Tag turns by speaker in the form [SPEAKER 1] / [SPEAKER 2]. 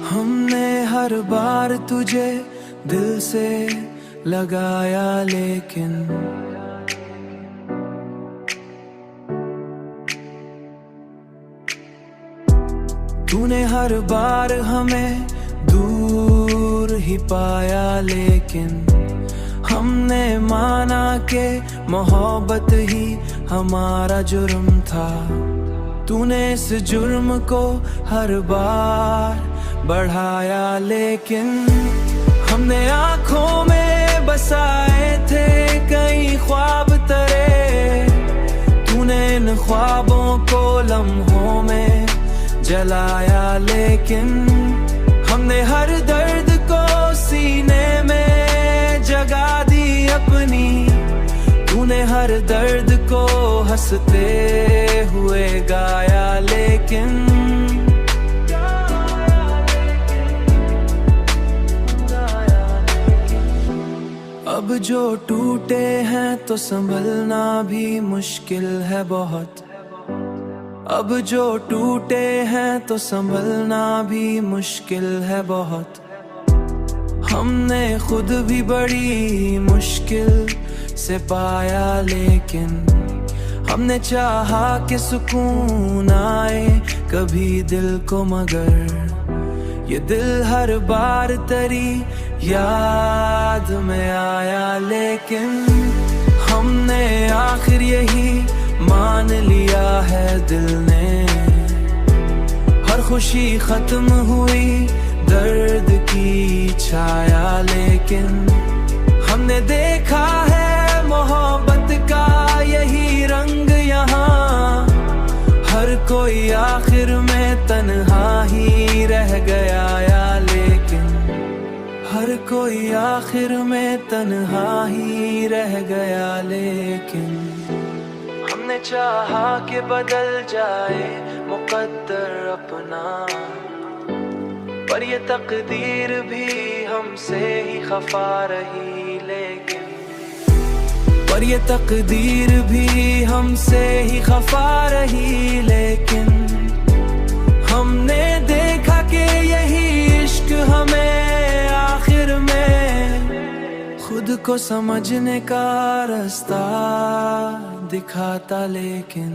[SPEAKER 1] हमने हर बार तुझे दिल से लगाया, लेकिन तूने हर बार हमें दूर ही पाया। लेकिन हमने माना कि मोहब्बत ही हमारा जुर्म था। तूने इस जुर्म को हर बार बढ़ाया, लेकिन हमने आँखों में बसाए थे कई ख्वाब तेरे। तूने इन ख्वाबों को लम्हों में जलाया, लेकिन हमने हर दर्द को सीने में जगा दी अपनी। तूने हर दर्द को हंसते हुए गाया, लेकिन अब जो टूटे हैं तो संभलना भी मुश्किल है बहुत। अब जो टूटे हैं तो संभलना भी मुश्किल है बहुत। हमने खुद भी बड़ी मुश्किल से पाया, लेकिन हमने चाहा कि सुकून आए कभी दिल को, मगर ये दिल हर बार तेरी याद में आया। लेकिन हमने आखिर यही मान लिया है दिल ने, हर खुशी खत्म हुई दर्द की छाया। लेकिन हमने देखा है मोहब्बत का यही रंग यहाँ, हर कोई आखिर में तन्हा ही रह गया या। लेकिन हर कोई आखिर में तन्हा ही रह गया, लेकिन हमने चाहा कि बदल जाए मुकद्दर अपना, पर ये तकदीर भी हमसे ही खफा रही। लेकिन पर ये तकदीर भी हमसे ही खफा रही। लेकिन हमने देखा कि यही इश्क हमें आखिर में खुद को समझने का रास्ता दिखाता। लेकिन